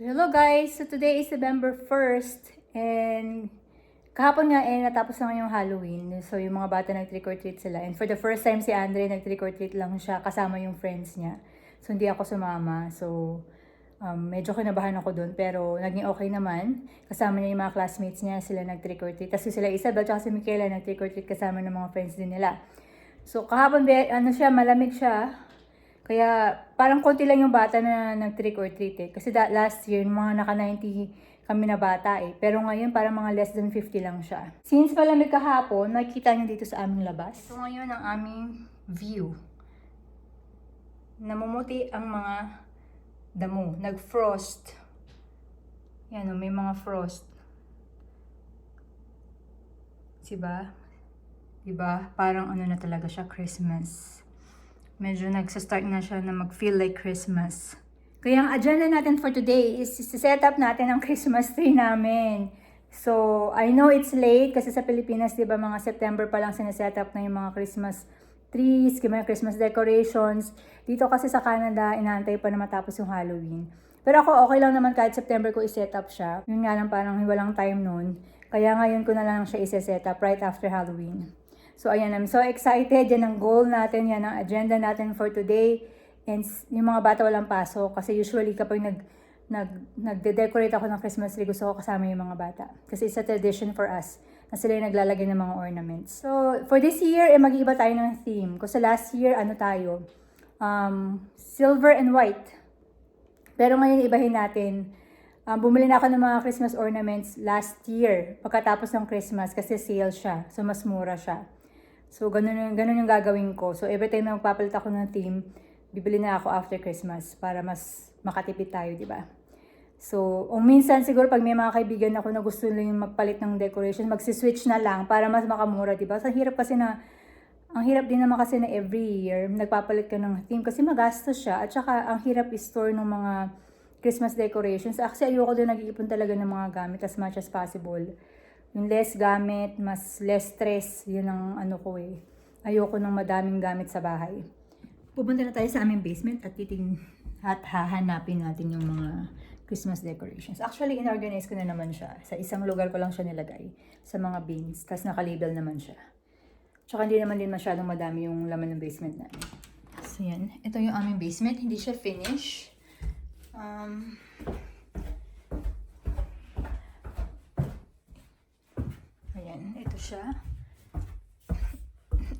So hello guys! So today is November 1st and kahapon nga natapos na ngayong Halloween. So yung mga bata nag-trick or treat sila. And for the first time si Andre nag-trick or treat lang siya kasama yung friends niya. So hindi ako sumama. So medyo kinabahan ako dun pero naging okay naman. Kasama niya yung mga classmates niya, sila nag-trick or treat. Tapos sila Isabel at si Michaela nag-trick or treat kasama ng mga friends din nila. So kahapon malamig siya. Kaya parang konti lang yung bata na nag-trick or treat eh. Kasi last year, mga naka-90 kami na bata eh. Pero ngayon, parang mga less than 50 lang siya. Since malamig kahapon, nakikita niyo dito sa aming labas. So ngayon ang aming view. Namumuti ang mga damo. Nag-frost. Yan o, may mga frost. Diba? Diba? Parang ano na talaga siya, Christmas. Medyo nagsa-start na siya na mag-feel like Christmas. Kaya ang agenda natin for today is set up natin ang Christmas tree namin. So, I know it's late kasi sa Pilipinas, di ba, mga September pa lang sineset up na yung mga Christmas trees, mga Christmas decorations. Dito kasi sa Canada, inaantay pa na matapos yung Halloween. Pero ako, okay lang naman kahit September ko i-set up siya. Yun nga lang, parang walang time nun. Kaya ngayon ko na lang siya i-set up right after Halloween. So, ayan, I'm so excited. Yan ang goal natin, yan ang agenda natin for today. And yung mga bata walang pasok. Kasi usually kapag nagde-decorate ako ng Christmas tree, gusto ko kasama yung mga bata. Kasi it's a tradition for us na sila yung naglalagay ng mga ornaments. So, for this year, mag-iiba tayo ng theme. Kasi last year, silver and white. Pero ngayon, ibahin natin. Bumili na ako ng mga Christmas ornaments last year, pagkatapos ng Christmas, kasi sale siya. So, mas mura siya. So, ganun yung gagawin ko. So, every time na magpapalit ako ng theme, bibili na ako after Christmas para mas makatipid tayo, di ba? So, minsan siguro pag may mga kaibigan ako na gusto lang yung magpalit ng decoration, magsiswitch na lang para mas makamura, di ba? Ang hirap din naman kasi na every year, nagpapalit ka ng theme kasi magastos siya. At saka, ang hirap i-store ng mga Christmas decorations. Kasi ayoko din nag-iipon talaga ng mga gamit as much as possible. Yung less gamit, mas less stress, yun ang ano ko eh. Ayoko ng madaming gamit sa bahay. Pupunta na tayo sa aming basement at hahanapin natin yung mga Christmas decorations. Actually, in-organize ko na naman siya. Sa isang lugar ko lang siya nilagay. Sa mga bins. Tapos naka-label naman siya. Tsaka hindi naman din masyadong madami yung laman ng basement namin. So yan. Ito yung aming basement. Hindi siya finish. Ayan, ito siya.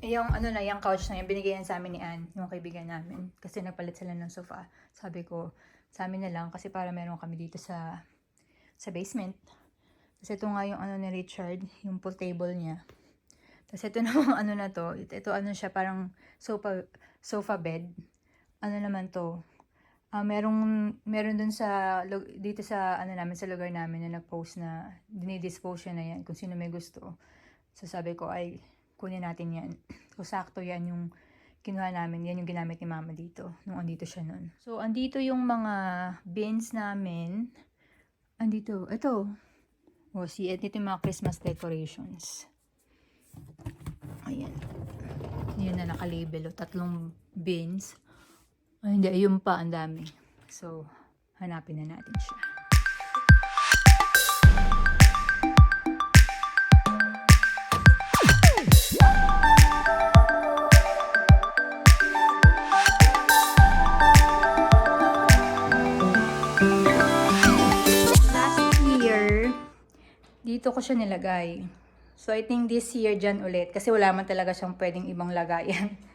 Yung yung couch na yan, binigay yan sa amin ni Ann, yung kaibigan namin. Kasi nagpalit sila ng sofa. Sabi ko, sa amin na lang kasi para meron kami dito sa basement. Kasi ito nga yung ni Richard, yung pool table niya. Tapos ito namang na to, ito siya parang sofa bed. Naman to, meron dun dito sa namin, sa lugar namin na nag-post na dinidispose siya na yan kung sino may gusto. So sabi ko ay kunin natin yan. So sakto yan yung kinuha namin, yan yung ginamit ni mama dito nung andito siya nun. So andito yung mga bins namin. Andito, ito. Ito yung mga Christmas decorations. Ayan. Yun na nakalabel, 3 bins. Ay, hindi, ayun pa, ang dami. So, hanapin na natin siya. Last year, dito ko siya nilagay. So, I think this year dyan ulit. Kasi wala man talaga siyang pwedeng ibang lagayan.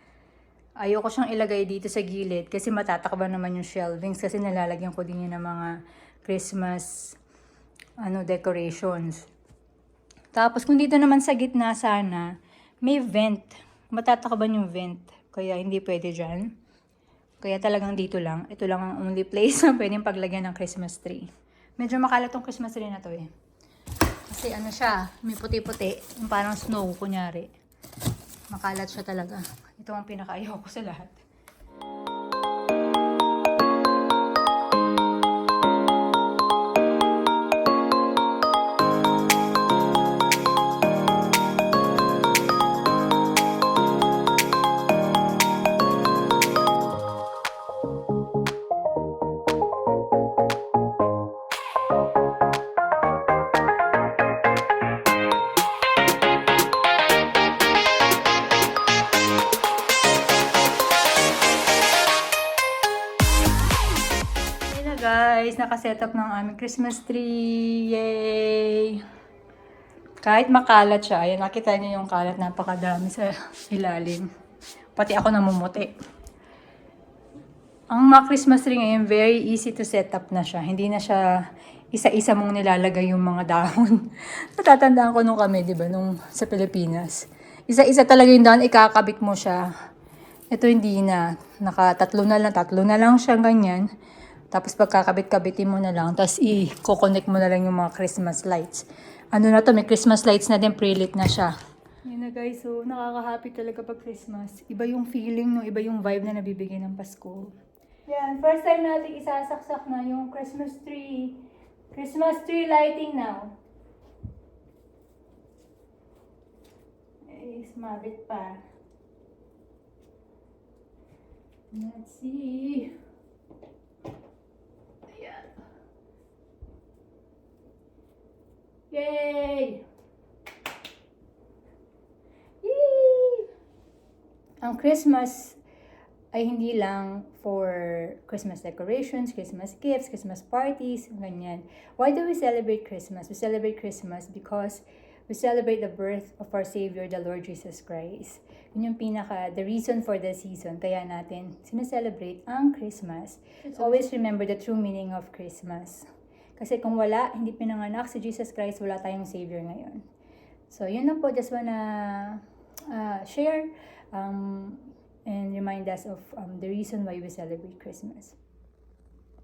Ayoko siyang ilagay dito sa gilid kasi matatakban naman yung shelvings kasi nalalagyan ko din yun ng mga Christmas decorations. Tapos kung dito naman sa gitna sana, may vent. Matatakban yung vent. Kaya hindi pwede dyan. Kaya talagang dito lang. Ito lang ang only place na pwedeng paglagyan ng Christmas tree. Medyo makalat tong Christmas tree na to eh. Kasi siya, may puti-puti. Yung parang snow, kunyari. Makalat siya talaga. Ito ang pinaka-ayaw ko sa lahat. guys, nakaset up ng aming Christmas tree. Yay! Kahit makalat siya, ayan, nakita niyo yung kalat, napakadami sa ilalim. Pati ako namumuti. Ang mga Christmas tree ngayon, very easy to set up na siya. Hindi na siya isa-isa mong nilalagay yung mga dahon. Natatandaan ko nung kami, di ba, nung sa Pilipinas. Isa-isa talaga yung dahon, ikakabit mo siya. Ito hindi na. Tatlo na lang siya ganyan. Tapos pagkakabit-kabitin mo na lang, tapos i-connect mo na lang yung mga Christmas lights. Ano na to, may Christmas lights na din, pre-lit na siya. Yun na guys, so nakaka-happy talaga pag Christmas. Iba yung feeling, no? Iba yung vibe na nabibigay ng Pasko. Yan, first time natin isasaksak na yung Christmas tree. Christmas tree lighting now. Ay, sumabit pa. Let's see. Ayan. Yay! Yay! Ang Christmas ay hindi lang for Christmas decorations, Christmas gifts, Christmas parties, ganyan. Why do we celebrate Christmas? We celebrate Christmas because we celebrate the birth of our Savior, the Lord Jesus Christ. Yun yung the reason for the season. Kaya natin sineselebrate ang Christmas. Always remember the true meaning of Christmas. Kasi kung hindi pinanganak si Jesus Christ, wala tayong Savior ngayon. So, yun lang po. Just wanna share and remind us of the reason why we celebrate Christmas.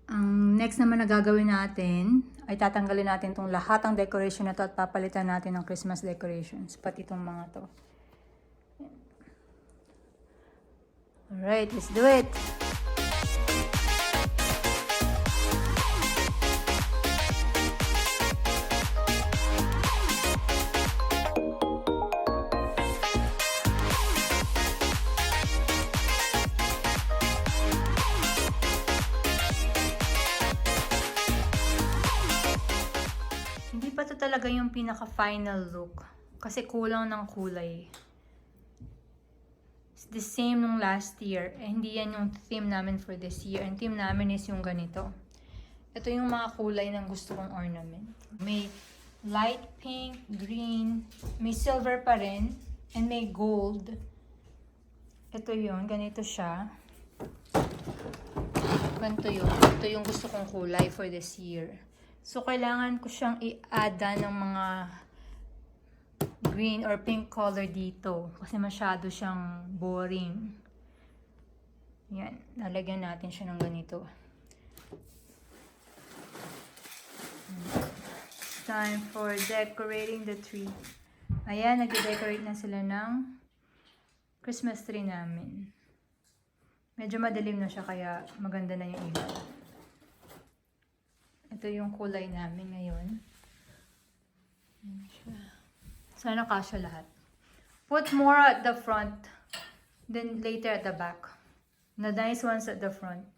Ang next naman na gagawin natin ay tatanggalin natin itong lahat ng decoration na to at papalitan natin ng Christmas decorations. Pati itong mga to. Alright, let's do it! Hindi pa to talaga yung pinaka-final look. Kasi kulang ng kulay. It's the same nung last year. Hindi yan yung theme namin for this year. Ang theme namin is yung ganito. Ito yung mga kulay ng gusto kong ornament. May light pink, green, may silver pa rin, and may gold. Ito yun, ganito siya. Ganito yun. Ito yung gusto kong kulay for this year. So, kailangan ko siyang i-adda ng mga green or pink color dito. Kasi masyado siyang boring. Yan. Lalagyan natin siya ng ganito. It's time for decorating the tree. Ayan, nag-decorate na sila ng Christmas tree namin. Medyo madilim na siya kaya maganda na yung ilaw. Ito yung kulay namin ngayon. Sana kasya lahat. Put more at the front, then later at the back. The nice ones at the front.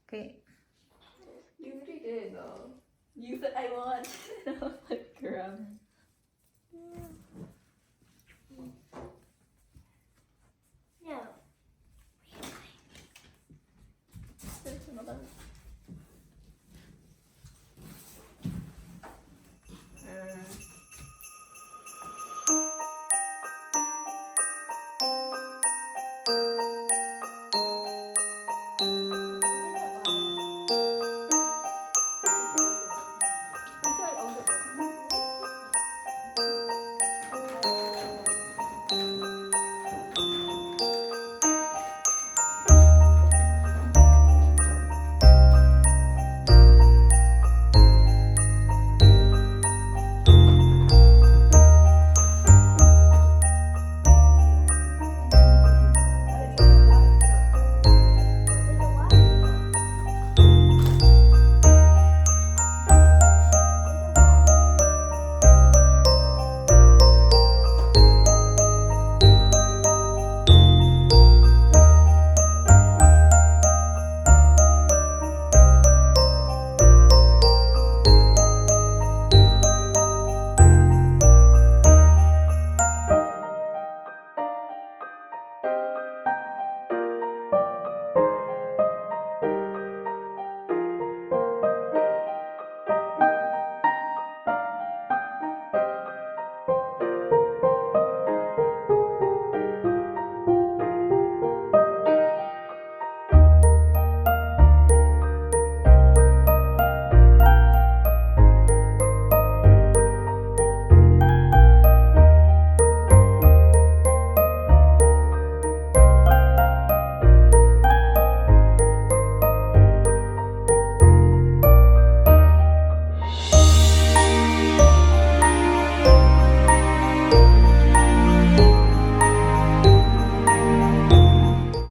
Okay. You already did though. You said I want. And I was like, girl.